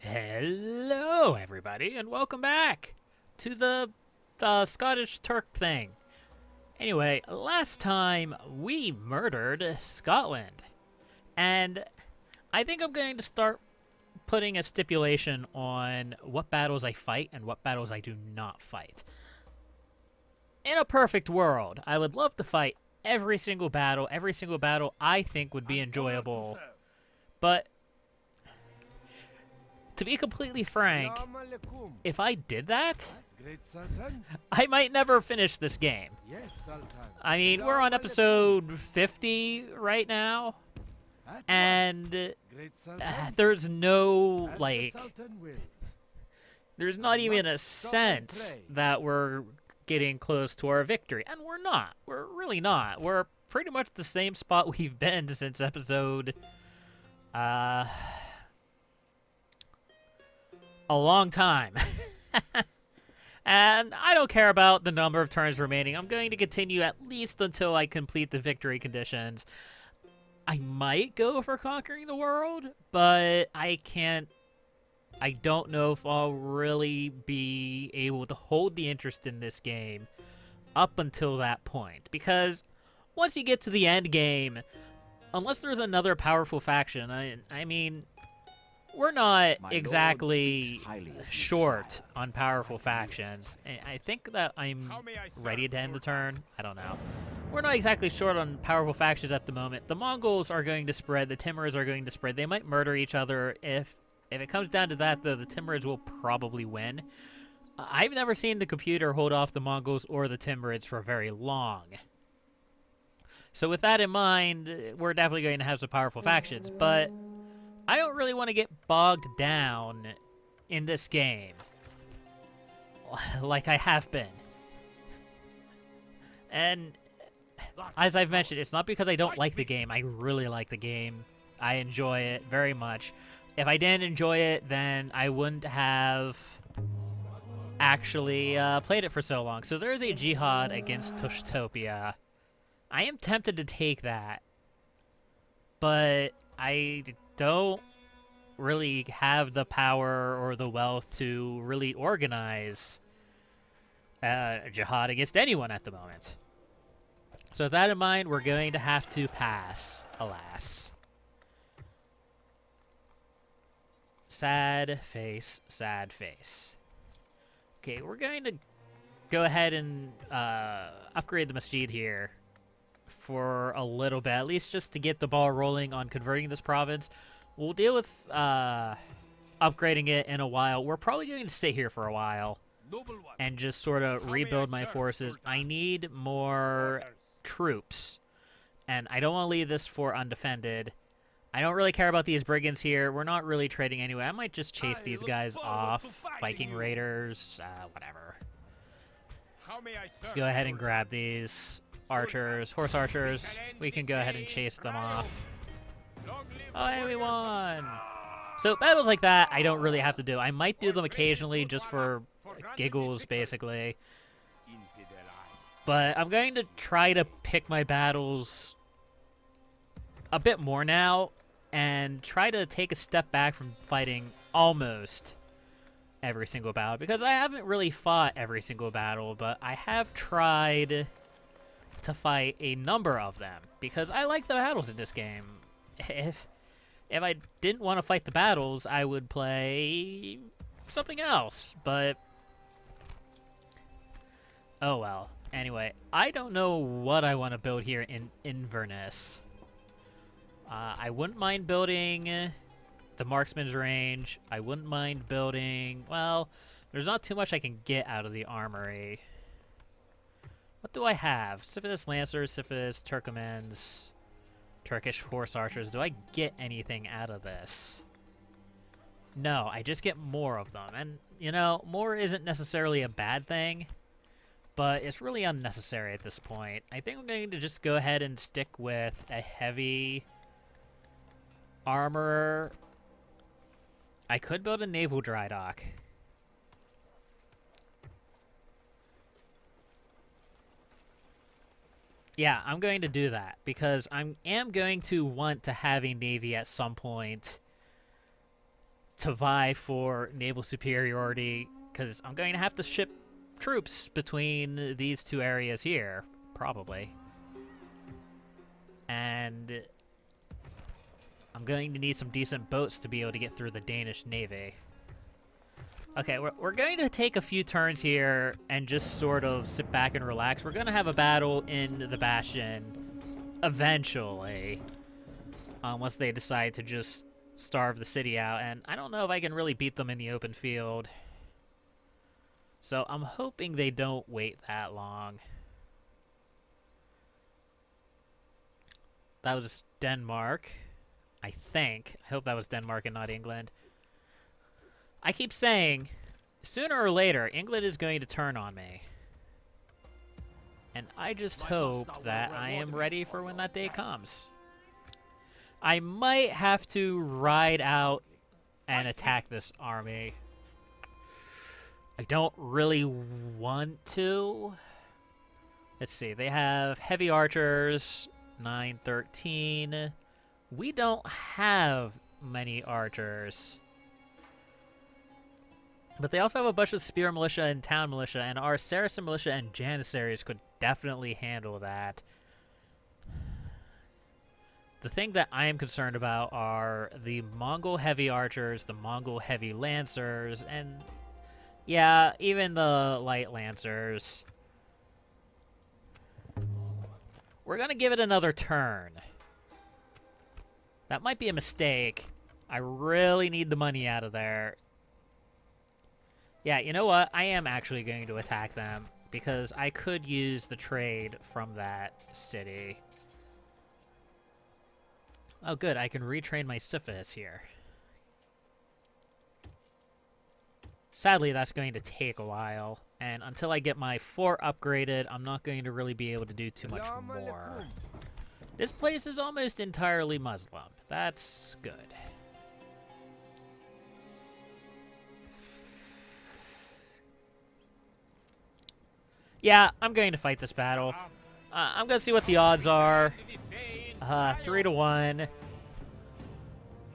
Hello, everybody, and welcome back to the Scottish Turk thing. Anyway, last time we murdered Scotland, and I think I'm going to start putting a stipulation on what battles I fight and what battles I do not fight. In a perfect world, I would love to fight every single battle. Every single battle I think would be enjoyable, but to be completely frank, if I did that, I might never finish this game. I mean, we're on episode 50 right now, and there's no, like, there's not even a sense that we're getting close to our victory. And we're not. We're really not. We're pretty much the same spot we've been since episode, a long time. And I don't care about the number of turns remaining. I'm going to continue at least until I complete the victory conditions. I might go for conquering the world, but I don't know if I'll really be able to hold the interest in this game up until that point. Because once you get to the end game, unless there's another powerful faction, I mean, we're not exactly short on powerful factions. I think that I'm ready to end the turn. I don't know. We're not exactly short on powerful factions at the moment. The Mongols are going to spread. The Timurids are going to spread. They might murder each other. If it comes down to that, though, the Timurids will probably win. I've never seen the computer hold off the Mongols or the Timurids for very long. So with that in mind, we're definitely going to have some powerful factions, but I don't really want to get bogged down in this game like I have been. And as I've mentioned, it's not because I don't like the game. I really like the game. I enjoy it very much. If I didn't enjoy it, then I wouldn't have actually played it for so long. So there is a jihad against Tushtopia. I am tempted to take that, but I don't really have the power or the wealth to really organize a jihad against anyone at the moment. So with that in mind, we're going to have to pass, alas. Sad face, sad face. Okay, we're going to go ahead and upgrade the masjid here for a little bit, at least just to get the ball rolling on converting this province. We'll deal with upgrading it in a while. We're probably going to sit here for a while and just sort of rebuild my forces. I need more troops, and I don't want to leave this fort undefended. I don't really care about these brigands here. We're not really trading anyway. I might just chase these guys off. Viking raiders, whatever. Let's go ahead and grab these archers, horse archers. We can go ahead and chase them off. Oh, and we won! So battles like that, I don't really have to do. I might do them occasionally just for giggles, basically. But I'm going to try to pick my battles a bit more now and try to take a step back from fighting almost every single battle, because I haven't really fought every single battle, but I have tried to fight a number of them because I like the battles in this game. If I didn't want to fight the battles, I would play something else, but oh well. Anyway, I don't know what I want to build here in Inverness. I wouldn't mind building the marksman's range. I wouldn't mind building, well, there's not too much I can get out of the armory. What do I have? Sifis Lancers, Sifis, Turkomans, Turkish Horse Archers. Do I get anything out of this? No, I just get more of them. And, you know, more isn't necessarily a bad thing, but it's really unnecessary at this point. I think I'm going to just go ahead and stick with a heavy armor. I could build a naval dry dock. Yeah, I'm going to do that because I am going to want to have a navy at some point to vie for naval superiority, because I'm going to have to ship troops between these two areas here, probably. And I'm going to need some decent boats to be able to get through the Danish Navy. Okay, we're going to take a few turns here and just sort of sit back and relax. We're going to have a battle in the Bastion eventually, unless they decide to just starve the city out. And I don't know if I can really beat them in the open field. So I'm hoping they don't wait that long. That was Denmark, I think. I hope that was Denmark and not England. I keep saying, sooner or later, England is going to turn on me. And I just hope that I am ready for when that day comes. I might have to ride out and attack this army. I don't really want to. Let's see, they have heavy archers, 913. We don't have many archers. But they also have a bunch of spear militia and town militia, and our Saracen militia and Janissaries could definitely handle that. The thing that I am concerned about are the Mongol heavy archers, the Mongol heavy lancers, and yeah, even the light lancers. We're gonna give it another turn. That might be a mistake. I really need the money out of there. Yeah, you know what? I am actually going to attack them because I could use the trade from that city. Oh, good. I can retrain my Siphists here. Sadly, that's going to take a while. And until I get my fort upgraded, I'm not going to really be able to do too much more. This place is almost entirely Muslim. That's good. Yeah, I'm going to fight this battle. I'm going to see what the odds are. 3-1.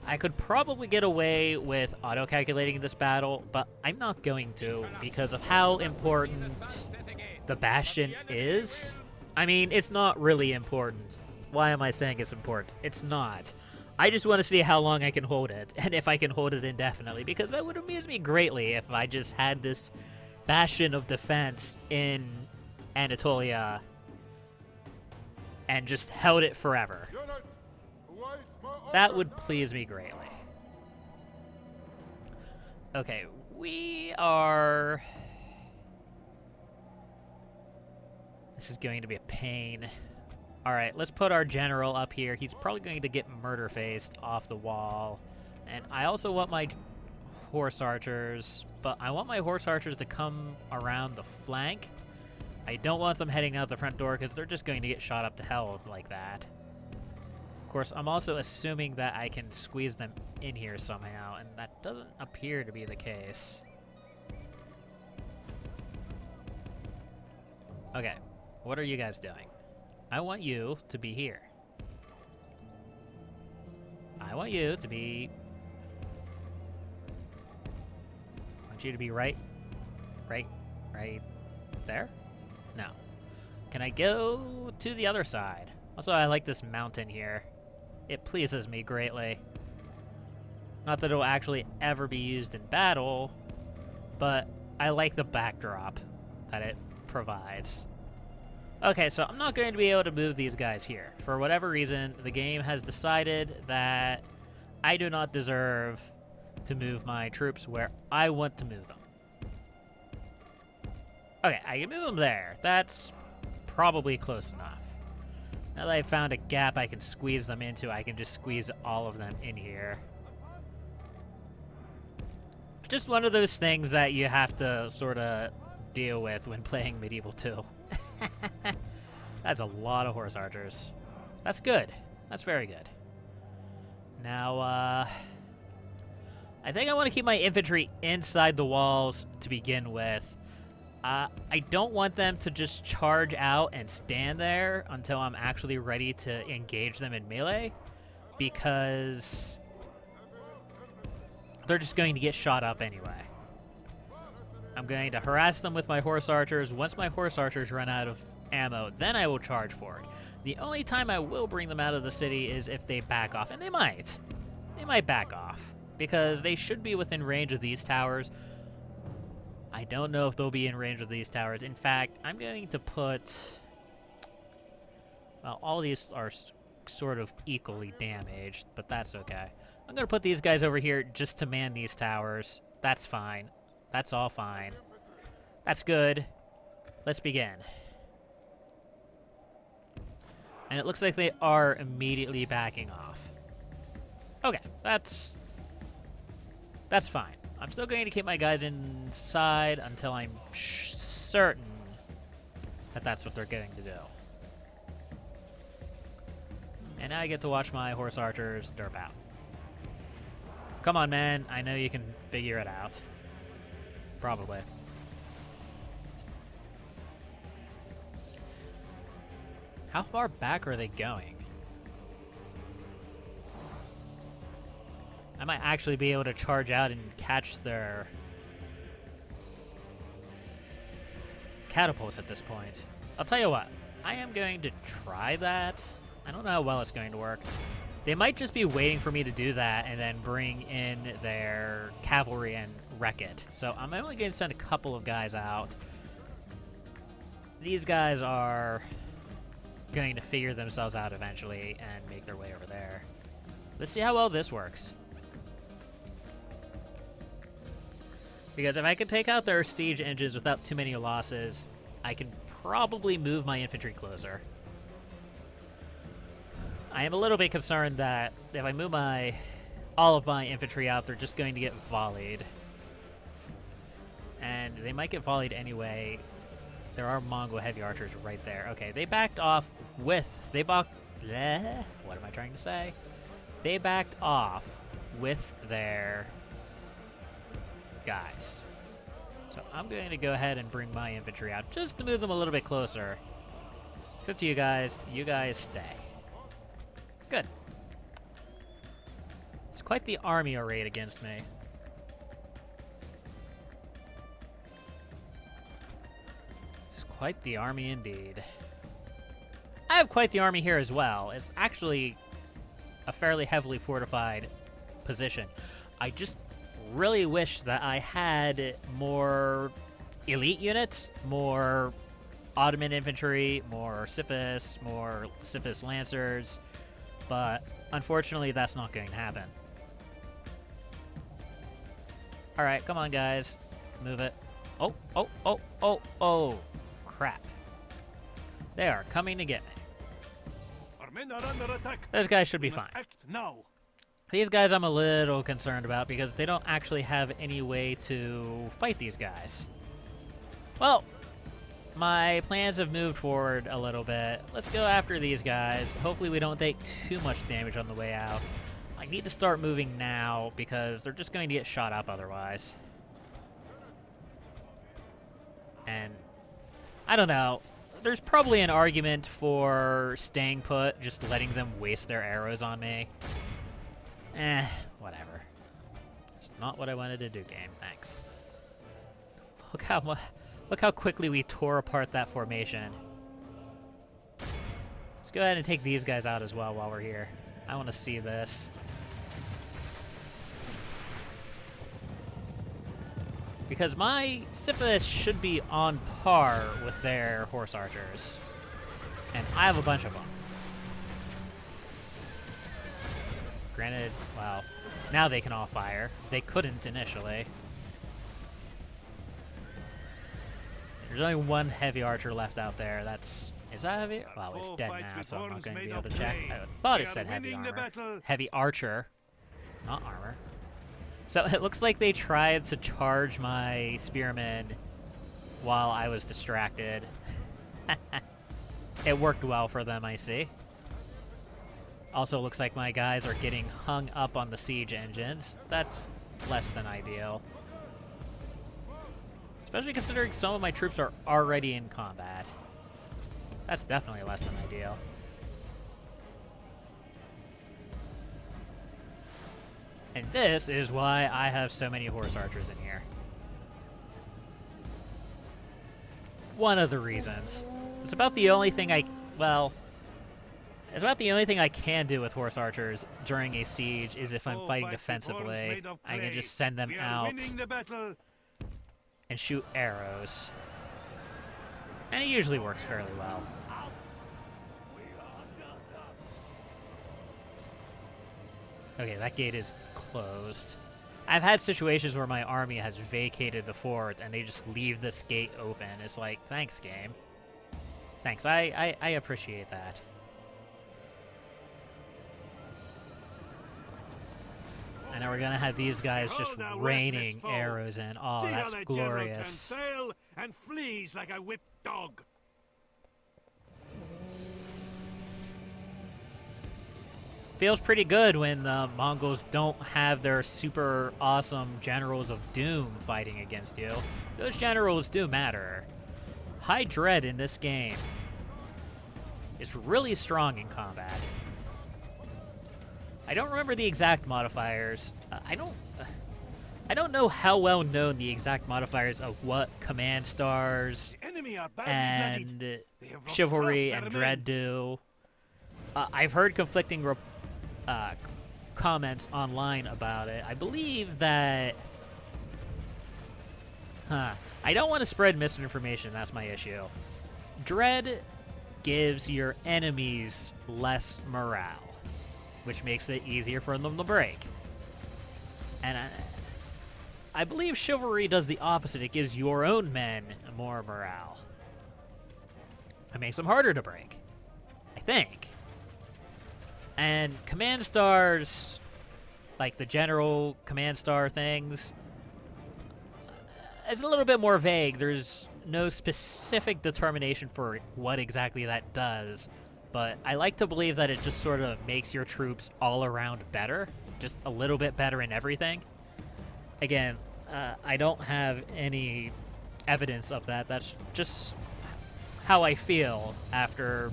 I could probably get away with auto-calculating this battle, but I'm not going to because of how important the Bastion is. I mean, it's not really important. Why am I saying it's important? It's not. I just want to see how long I can hold it, and if I can hold it indefinitely, because that would amuse me greatly if I just had this bastion of defense in Anatolia and just held it forever. That would please me greatly. Okay, we are... This is going to be a pain. Alright, let's put our general up here. He's probably going to get murder-faced off the wall. And I also want my horse archers, but I want my horse archers to come around the flank. I don't want them heading out the front door because they're just going to get shot up to hell like that. Of course, I'm also assuming that I can squeeze them in here somehow, and that doesn't appear to be the case. Okay, what are you guys doing? I want you to be here. I want you to be... I want you to be right there? No. Can I go to the other side? Also, I like this mountain here. It pleases me greatly. Not that it will actually ever be used in battle, but I like the backdrop that it provides. Okay, so I'm not going to be able to move these guys here. For whatever reason, the game has decided that I do not deserve to move my troops where I want to move them. Okay, I can move them there. That's probably close enough. Now that I've found a gap I can squeeze them into, I can just squeeze all of them in here. Just one of those things that you have to sort of deal with when playing Medieval 2. That's a lot of horse archers. That's good. That's very good. Now, I think I want to keep my infantry inside the walls to begin with. I don't want them to just charge out and stand there until I'm actually ready to engage them in melee, because they're just going to get shot up anyway. I'm going to harass them with my horse archers. Once my horse archers run out of ammo, then I will charge forward. The only time I will bring them out of the city is if they back off, and they might. They might back off, because they should be within range of these towers. I don't know if they'll be in range of these towers. In fact, I'm going to put... Well, all these are sort of equally damaged, but that's okay. I'm going to put these guys over here just to man these towers. That's fine. That's all fine. That's good. Let's begin. And it looks like they are immediately backing off. Okay, that's fine. I'm still going to keep my guys inside until I'm certain that that's what they're going to do. And now I get to watch my horse archers derp out. Come on, man. I know you can figure it out. Probably. How far back are they going? I might actually be able to charge out and catch their catapults at this point. I'll tell you what, I am going to try that. I don't know how well it's going to work. They might just be waiting for me to do that and then bring in their cavalry and wreck it. So I'm only going to send a couple of guys out. These guys are going to figure themselves out eventually and make their way over there. Let's see how well this works. Because if I can take out their siege engines without too many losses, I can probably move my infantry closer. I am a little bit concerned that if I move all of my infantry out, they're just going to get volleyed. And they might get volleyed anyway. There are Mongol heavy archers right there. Okay, they backed off with... what am I trying to say? They backed off with their guys. So I'm going to go ahead and bring my infantry out just to move them a little bit closer. Except you guys stay. Good. It's quite the army arrayed against me. It's quite the army indeed. I have quite the army here as well. It's actually a fairly heavily fortified position. I just really wish that I had more elite units, more Ottoman infantry, more Sipis Lancers, but unfortunately that's not going to happen. Alright, come on guys. Move it. Oh, crap. They are coming to get me. Our men are under attack. Those guys should be We must fine. act now. These guys I'm a little concerned about because they don't actually have any way to fight these guys. Well, my plans have moved forward a little bit. Let's go after these guys. Hopefully we don't take too much damage on the way out. I need to start moving now because they're just going to get shot up otherwise. And I don't know. There's probably an argument for staying put, just letting them waste their arrows on me. Whatever. It's not what I wanted to do, game. Thanks. Look how quickly we tore apart that formation. Let's go ahead and take these guys out as well while we're here. I want to see this. Because my Sipis should be on par with their horse archers. And I have a bunch of them. Granted, well, now they can all fire. They couldn't initially. There's only one heavy archer left out there. Is that heavy? Well, it's dead now, so I'm not going to be able to check. I thought it said heavy armor. Heavy archer, not armor. So it looks like they tried to charge my spearmen while I was distracted. It worked well for them, I see. Also looks like my guys are getting hung up on the siege engines. That's less than ideal. Especially considering some of my troops are already in combat. That's definitely less than ideal. And this is why I have so many horse archers in here. One of the reasons. It's about the only thing it's about the only thing I can do with horse archers during a siege is if I'm fighting defensively. I can just send them out and shoot arrows. And it usually works fairly well. Okay, that gate is closed. I've had situations where my army has vacated the fort and they just leave this gate open. It's like, thanks, game. Thanks, I appreciate that. And now we're gonna have these guys just raining arrows in. Oh, that's glorious. And flees like a whipped dog. Feels pretty good when the Mongols don't have their super awesome generals of doom fighting against you. Those generals do matter. High Dread in this game is really strong in combat. I don't remember the exact modifiers. I don't know how well known the exact modifiers of what command stars and chivalry and dread do. I've heard conflicting comments online about it. I believe that... I don't want to spread misinformation, that's my issue. Dread gives your enemies less morale, which makes it easier for them to break. And I believe chivalry does the opposite. It gives your own men more morale. It makes them harder to break, I think. And command stars, like the general command star things, it's a little bit more vague. There's no specific determination for what exactly that does, but I like to believe that it just sort of makes your troops all around better, just a little bit better in everything. Again, I don't have any evidence of that. That's just how I feel after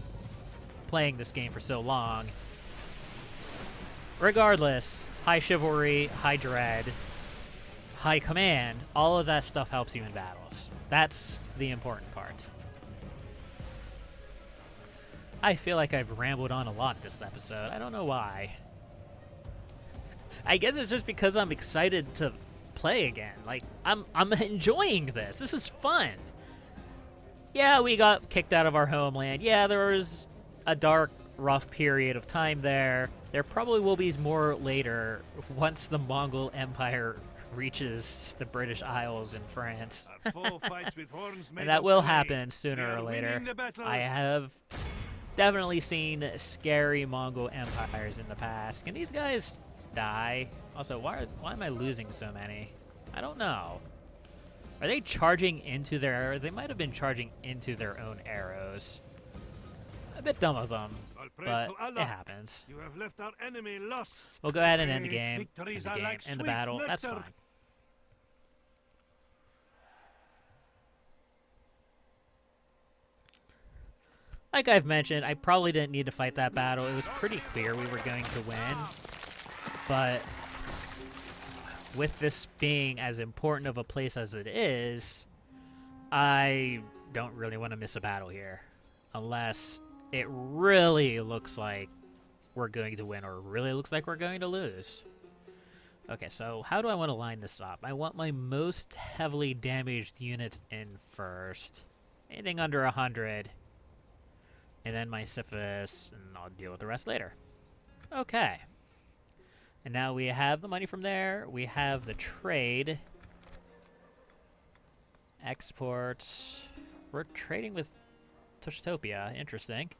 playing this game for so long. Regardless, high chivalry, high dread, high command, all of that stuff helps you in battles. That's the important part. I feel like I've rambled on a lot this episode. I don't know why. I guess it's just because I'm excited to play again. Like, I'm enjoying this. This is fun. Yeah, we got kicked out of our homeland. Yeah, there was a dark, rough period of time there. There probably will be more later once the Mongol Empire reaches the British Isles in France. And that will happen sooner or later. I have definitely seen scary Mongol empires in the past. Can these guys die? Also, why am I losing so many? I don't know. Are they charging into their arrows? They might have been charging into their own arrows. A bit dumb of them, but it happens. You have left our enemy lost. We'll go ahead and end the game. End the battle. That's fine. Like I've mentioned, I probably didn't need to fight that battle. It was pretty clear we were going to win. But with this being as important of a place as it is, I don't really want to miss a battle here. Unless it really looks like we're going to win or really looks like we're going to lose. Okay, so how do I want to line this up? I want my most heavily damaged units in first. Anything under 100. And then my syphilis, and I'll deal with the rest later. Okay. And now we have the money from there. We have the trade. Exports. We're trading with Tushtopia. Interesting.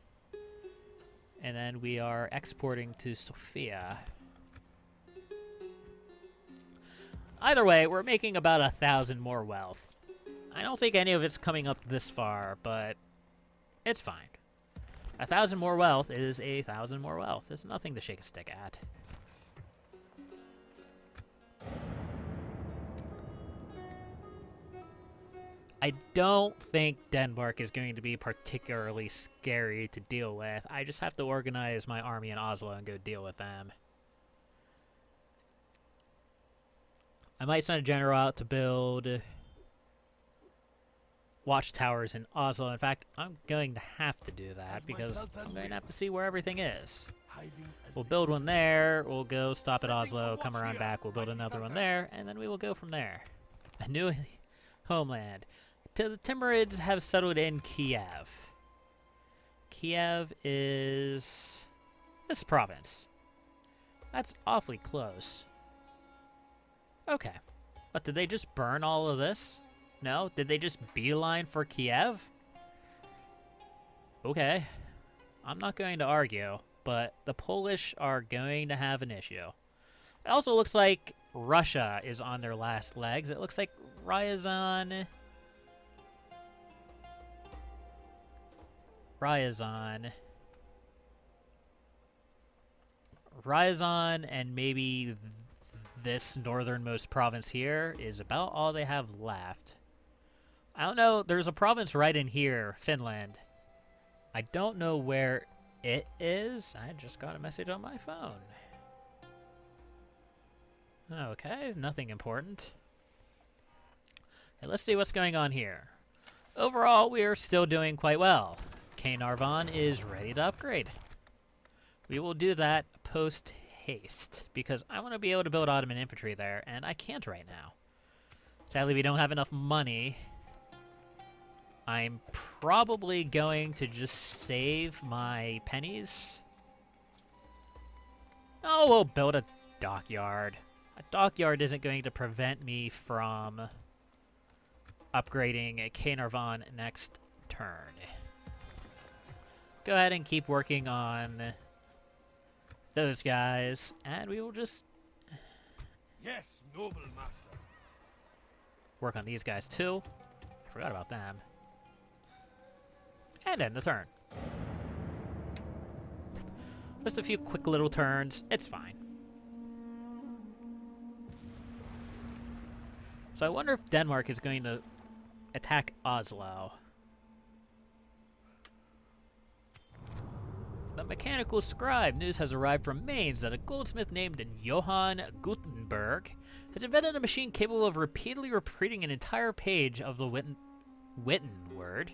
And then we are exporting to Sofia. Either way, we're making about 1,000 more wealth. I don't think any of it's coming up this far, but it's fine. 1,000 more wealth is 1,000 more wealth. It's nothing to shake a stick at. I don't think Denmark is going to be particularly scary to deal with. I just have to organize my army in Oslo and go deal with them. I might send a general out to build watchtowers in Oslo. In fact, I'm going to have to do that because I'm going to have to see where everything is. We'll build one there, we'll go stop at Oslo, come around back, we'll build another one there, and then we will go from there. A new homeland. The Timurids have settled in Kiev. Kiev is this province. That's awfully close. Okay. What, did they just burn all of this? No? Did they just beeline for Kiev? Okay. I'm not going to argue, but the Polish are going to have an issue. It also looks like Russia is on their last legs. It looks like Ryazan and maybe this northernmost province here is about all they have left. I don't know. There's a province right in here, Finland. I don't know where it is. I just got a message on my phone. Okay, nothing important. Okay, let's see what's going on here. Overall, we are still doing quite well. Caernarvon is ready to upgrade. We will do that post-haste, because I want to be able to build Ottoman infantry there, and I can't right now. Sadly, we don't have enough money. I'm probably going to just save my pennies. Oh, we'll build a dockyard. A dockyard isn't going to prevent me from upgrading Caernarvon next turn. Go ahead and keep working on those guys, and we will just Yes, noble master. work on these guys too. I forgot about them. And end the turn. Just a few quick little turns. It's fine. So I wonder if Denmark is going to attack Oslo. The mechanical scribe news has arrived from Mainz that a goldsmith named Johann Gutenberg has invented a machine capable of repeatedly repeating an entire page of the Witten word.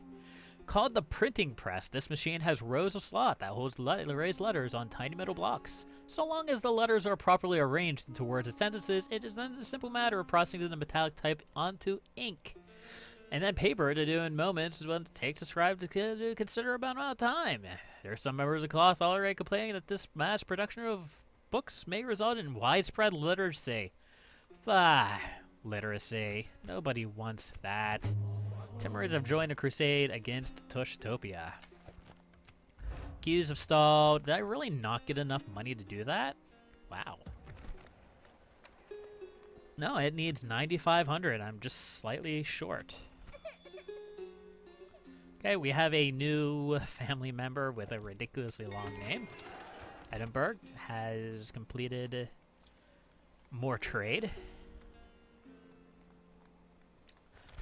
Called the printing press, this machine has rows of slot that holds raised letters on tiny metal blocks. So long as the letters are properly arranged into words and sentences, it is then a simple matter of processing the metallic type onto ink. And then paper to do in moments is what it takes a scribe to consider about amount of time. There are some members of cloth already complaining that this mass production of books may result in widespread literacy. Literacy. Nobody wants that. Timurids have joined a crusade against Tushtopia. Queues have stalled. Did I really not get enough money to do that? Wow. No, it needs 9,500. I'm just slightly short. Okay, we have a new family member with a ridiculously long name. Edinburgh has completed more trade.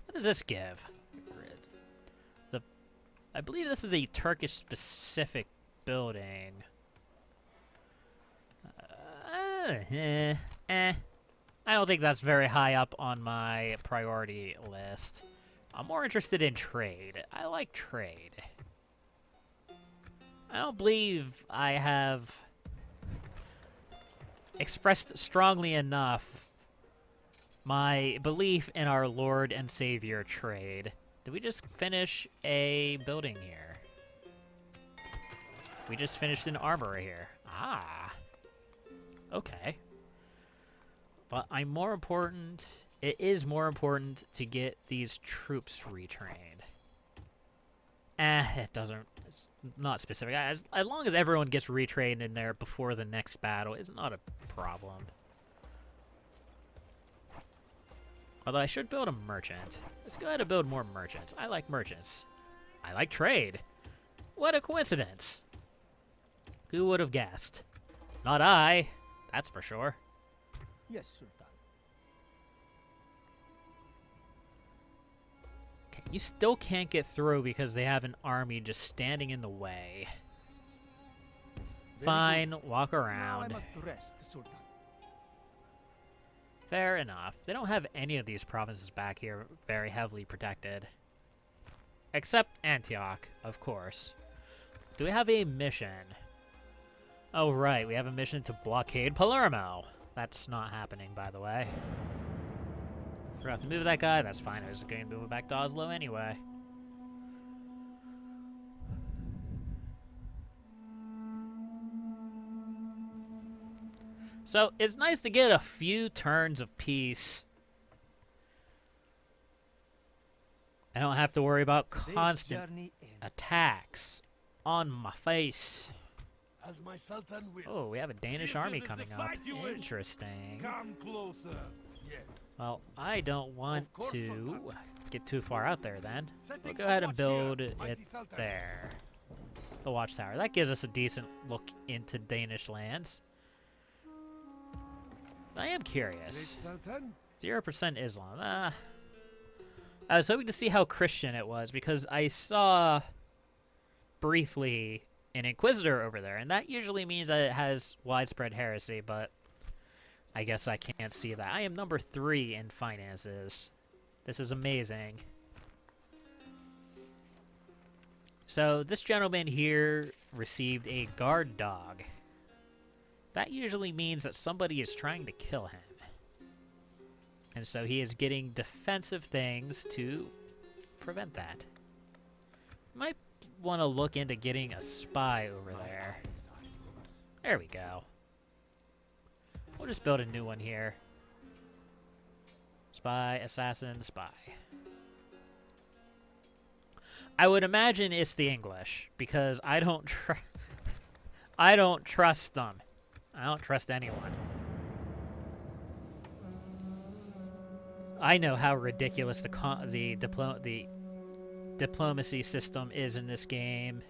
What does this give? I believe this is a Turkish-specific building. I don't think that's very high up on my priority list. I'm more interested in trade. I like trade. I don't believe I have expressed strongly enough my belief in our Lord and Savior trade. Did we just finish a building here? We just finished an armory here. Ah. Okay. But I'm more important... It is more important to get these troops retrained. It doesn't... It's not specific. As long as everyone gets retrained in there before the next battle, it's not a problem. Although I should build a merchant. Let's go ahead and build more merchants. I like merchants. I like trade. What a coincidence. Who would have guessed? Not I. That's for sure. Yes, Sultan. Okay, you still can't get through because they have an army just standing in the way. Very Fine, walk Now I around. must rest, Sultan. Fair enough. They don't have any of these provinces back here very heavily protected. Except Antioch, of course. Do we have a mission? Oh, right. We have a mission to blockade Palermo. That's not happening, by the way. Forgot to move that guy. That's fine. I was going to move it back to Oslo anyway. So, it's nice to get a few turns of peace. I don't have to worry about constant attacks on my face. As my Sultan wills. Oh, we have a Danish If army it is coming the up. fight you wish, Interesting. Come closer. Yes. Well, I don't want Of course, to Sultan. get too far out there then. Setting We'll go ahead and a watch here, build it mighty Sultan. there. The watchtower. That gives us a decent look into Danish lands. I am curious. Great Sultan. 0% Islam. I was hoping to see how Christian it was because I saw briefly an Inquisitor over there, and that usually means that it has widespread heresy, but I guess I can't see that. I am number 3 in finances. This is amazing. So this gentleman here received a guard dog. That usually means that somebody is trying to kill him. And so he is getting defensive things to prevent that. Might want to look into getting a spy over there. There we go. We'll just build a new one here. Spy, assassin, spy. I would imagine it's the English because I don't trust them. I don't trust anyone. I know how ridiculous the diplomacy system is in this game.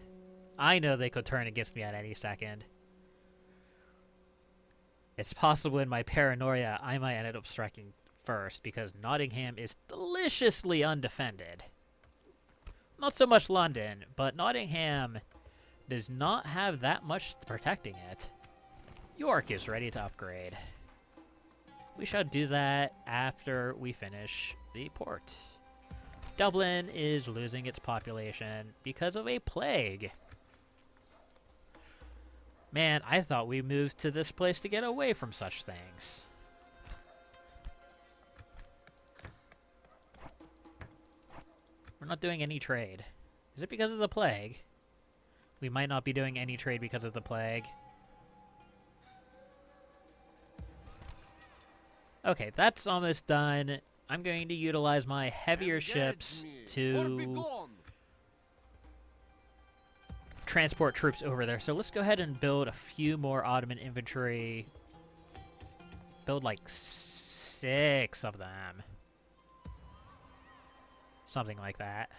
I know they could turn against me at any second. It's possible in my paranoia I might end up striking first because Nottingham is deliciously undefended. Not so much London, but Nottingham does not have that much protecting it. York is ready to upgrade. We shall do that after we finish the port. Dublin is losing its population because of a plague. Man, I thought we moved to this place to get away from such things. We're not doing any trade. Is it because of the plague? We might not be doing any trade because of the plague. Okay, that's almost done. I'm going to utilize my heavier ships to transport troops over there. So let's go ahead and build a few more Ottoman infantry. Build like 6 of them. Something like that.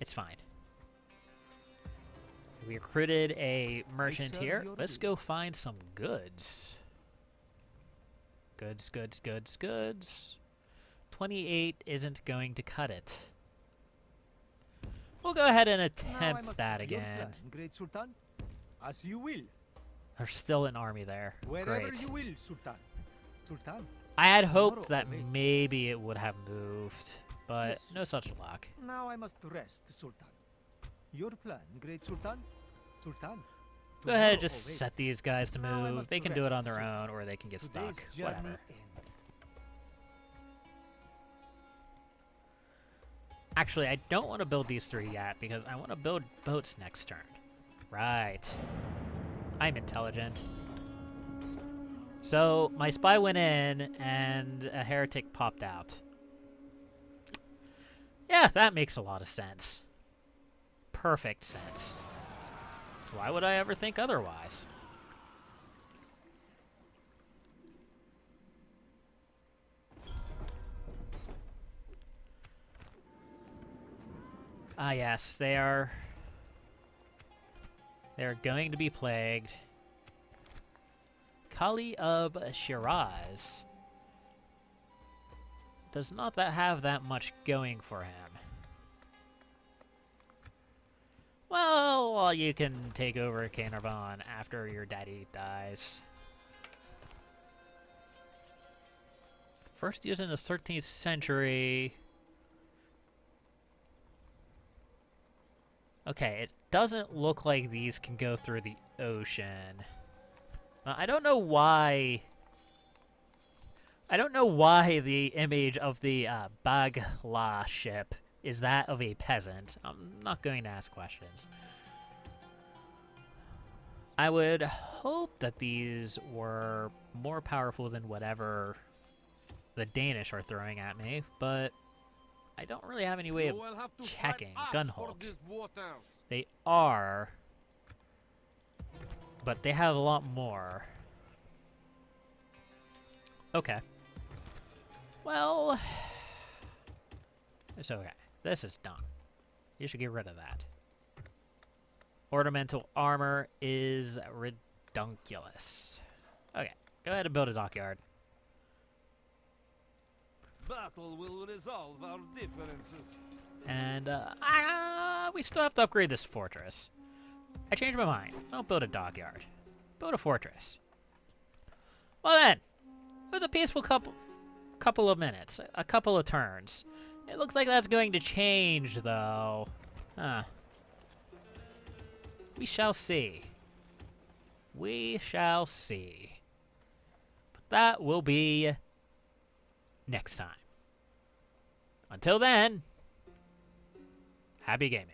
It's fine. We recruited a merchant here. Let's go find some goods. Goods. 28 isn't going to cut it. We'll go ahead and attempt that again. Great Sultan, as you will. There's still an army there. Wherever Great. you will, Sultan. Sultan. I had hoped that Tomorrow awaits. maybe it would have moved, but Yes. no such luck. Now I must rest, Sultan. Your plan, Great Sultan. Sultan. Go ahead and tomorrow just set awaits. these guys to Now I move. must They can do it rest, on their Sultan. own, or they can get Today's stuck. journey Whatever. ends. Actually, I don't want to build these 3 yet, because I want to build boats next turn. Right. I'm intelligent. So, my spy went in, and a heretic popped out. Yeah, that makes a lot of sense. Perfect sense. Why would I ever think otherwise? Ah, yes, they are going to be plagued. Kali of Shiraz does not have that much going for him. Well, you can take over Caernarvon after your daddy dies. First used in the 13th century. Okay, it doesn't look like these can go through the ocean. I don't know why... I don't know why the image of the Bagla ship is that of a peasant. I'm not going to ask questions. I would hope that these were more powerful than whatever the Danish are throwing at me, but I don't really have any way of checking. Gunhulk. They are, but they have a lot more. Okay. Well, it's okay. This is done. You should get rid of that. Ornamental armor is redunculous. Okay, go ahead and build a dockyard. Battle will resolve our differences. And we still have to upgrade this fortress. I changed my mind. Don't build a dockyard. Build a fortress. Well then, it was a peaceful couple of minutes, a couple of turns. It looks like that's going to change, though. Huh. We shall see. We shall see. But that will be next time. Until then, happy gaming.